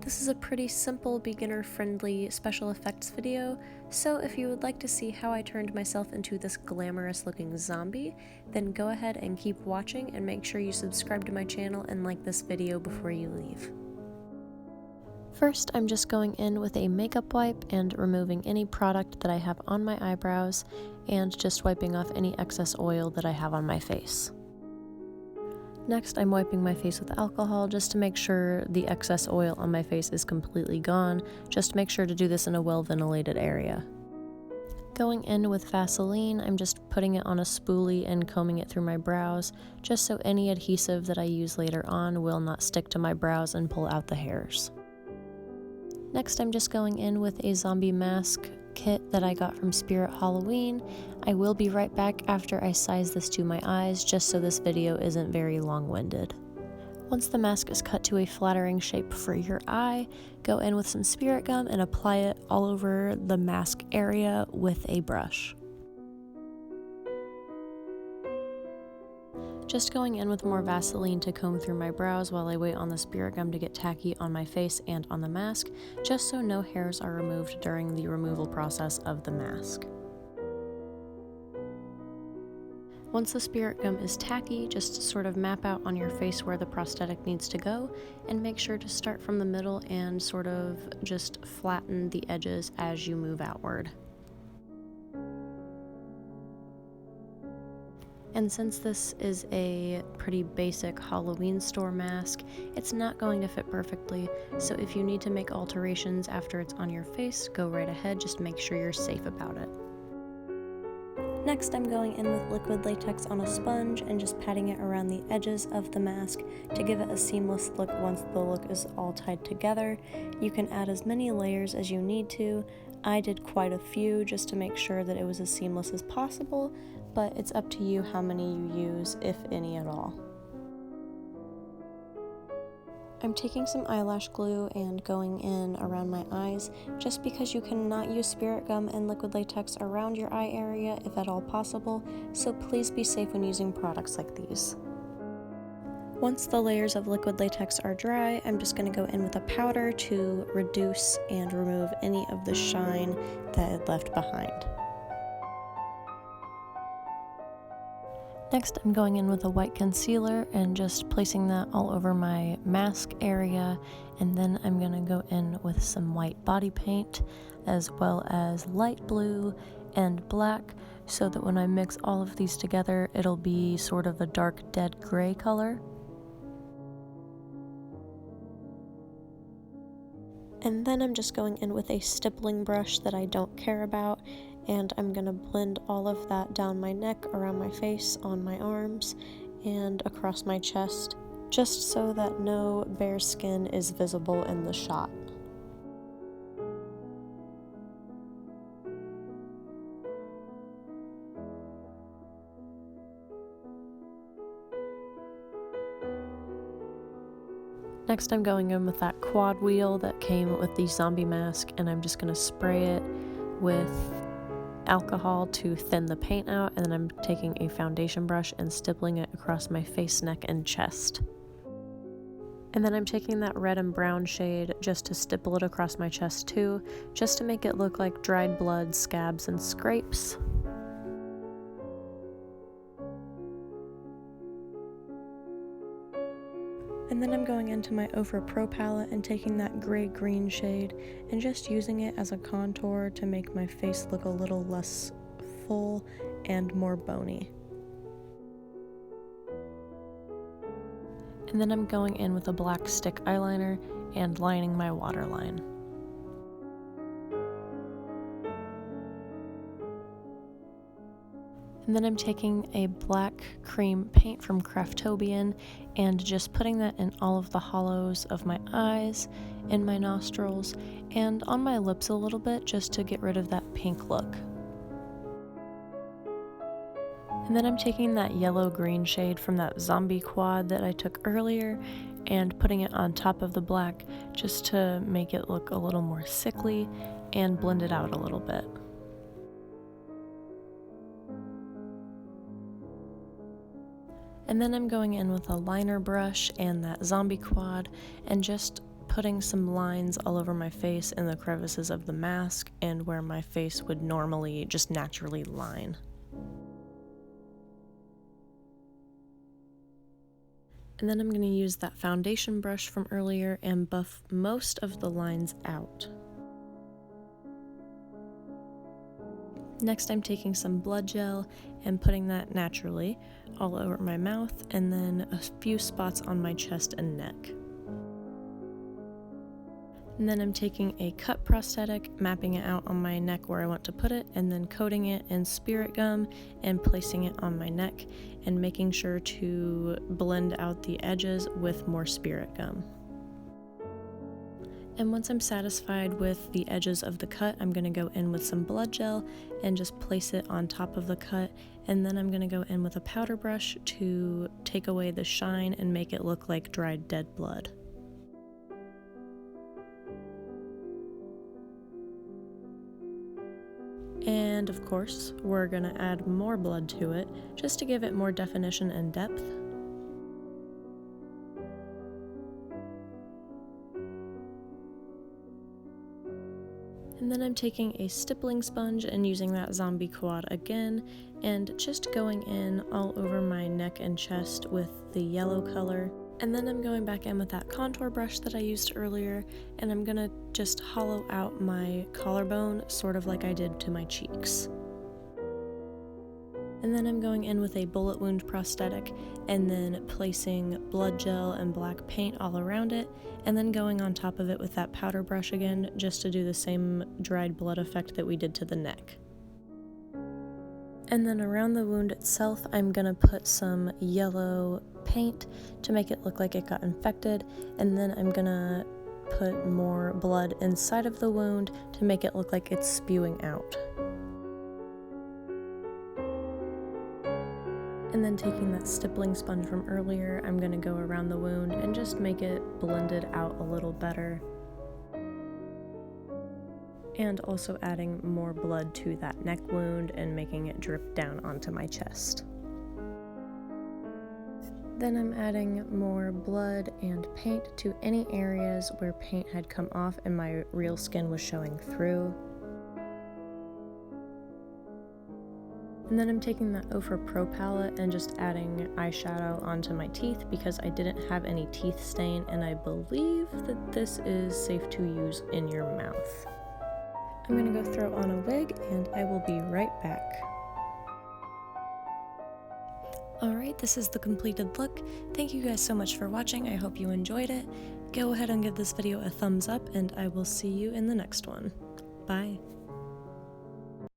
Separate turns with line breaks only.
This is a pretty simple, beginner-friendly special effects video, so if you would like to see how I turned myself into this glamorous-looking zombie, then go ahead and keep watching and make sure you subscribe to my channel and like this video before you leave. First, I'm just going in with a makeup wipe and removing any product that I have on my eyebrows and just wiping off any excess oil that I have on my face. Next, I'm wiping my face with alcohol just to make sure the excess oil on my face is completely gone. Just make sure to do this in a well-ventilated area. Going in with Vaseline, I'm just putting it on a spoolie and combing it through my brows, just so any adhesive that I use later on will not stick to my brows and pull out the hairs. Next, I'm just going in with a zombie mask kit that I got from Spirit Halloween. I will be right back after I size this to my eyes, just so this video isn't very long-winded. Once the mask is cut to a flattering shape for your eye, go in with some spirit gum and apply it all over the mask area with a brush. Just going in with more Vaseline to comb through my brows while I wait on the spirit gum to get tacky on my face and on the mask, just so no hairs are removed during the removal process of the mask. Once the spirit gum is tacky, just sort of map out on your face where the prosthetic needs to go, and make sure to start from the middle and sort of just flatten the edges as you move outward. And since this is a pretty basic Halloween store mask, it's not going to fit perfectly, so if you need to make alterations after it's on your face, go right ahead, just make sure you're safe about it. Next, I'm going in with liquid latex on a sponge and just patting it around the edges of the mask to give it a seamless look once the look is all tied together. You can add as many layers as you need to. I did quite a few just to make sure that it was as seamless as possible, but it's up to you how many you use, if any at all. I'm taking some eyelash glue and going in around my eyes, just because you cannot use spirit gum and liquid latex around your eye area if at all possible, so please be safe when using products like these. Once the layers of liquid latex are dry, I'm just going to go in with a powder to reduce and remove any of the shine that it left behind. Next, I'm going in with a white concealer and just placing that all over my mask area, and then I'm going to go in with some white body paint as well as light blue and black, so that when I mix all of these together, it'll be sort of a dark dead gray color. And then I'm just going in with a stippling brush that I don't care about, and I'm going to blend all of that down my neck, around my face, on my arms, and across my chest, just so that no bare skin is visible in the shot. Next, I'm going in with that quad wheel that came with the zombie mask, and I'm just going to spray it with alcohol to thin the paint out, and then I'm taking a foundation brush and stippling it across my face, neck, and chest. And then I'm taking that red and brown shade just to stipple it across my chest too, just to make it look like dried blood, scabs, and scrapes. And then I'm going into my Ofra Pro palette and taking that gray-green shade and just using it as a contour to make my face look a little less full and more bony. And then I'm going in with a black stick eyeliner and lining my waterline. And then I'm taking a black cream paint from Craftobian and just putting that in all of the hollows of my eyes, in my nostrils, and on my lips a little bit, just to get rid of that pink look. And then I'm taking that yellow-green shade from that zombie quad that I took earlier and putting it on top of the black, just to make it look a little more sickly and blend it out a little bit. And then I'm going in with a liner brush and that zombie quad and just putting some lines all over my face in the crevices of the mask and where my face would normally just naturally line. And then I'm going to use that foundation brush from earlier and buff most of the lines out. Next, I'm taking some blood gel and putting that naturally all over my mouth and then a few spots on my chest and neck. And then I'm taking a cut prosthetic, mapping it out on my neck where I want to put it, and then coating it in spirit gum and placing it on my neck and making sure to blend out the edges with more spirit gum. And once I'm satisfied with the edges of the cut, I'm going to go in with some blood gel and just place it on top of the cut, and then I'm going to go in with a powder brush to take away the shine and make it look like dried dead blood. And of course, we're going to add more blood to it just to give it more definition and depth. And then I'm taking a stippling sponge and using that zombie quad again and just going in all over my neck and chest with the yellow color. And then I'm going back in with that contour brush that I used earlier, and I'm gonna just hollow out my collarbone, sort of like I did to my cheeks. And then I'm going in with a bullet wound prosthetic and then placing blood gel and black paint all around it, and then going on top of it with that powder brush again, just to do the same dried blood effect that we did to the neck. And then around the wound itself, I'm gonna put some yellow paint to make it look like it got infected, and then I'm gonna put more blood inside of the wound to make it look like it's spewing out. And then taking that stippling sponge from earlier, I'm gonna go around the wound and just make it blended out a little better. And also adding more blood to that neck wound and making it drip down onto my chest. Then I'm adding more blood and paint to any areas where paint had come off and my real skin was showing through. And then I'm taking that Ofra Pro palette and just adding eyeshadow onto my teeth because I didn't have any teeth stain, and I believe that this is safe to use in your mouth. I'm gonna go throw on a wig and I will be right back. Alright, this is the completed look. Thank you guys so much for watching. I hope you enjoyed it. Go ahead and give this video a thumbs up and I will see you in the next one. Bye.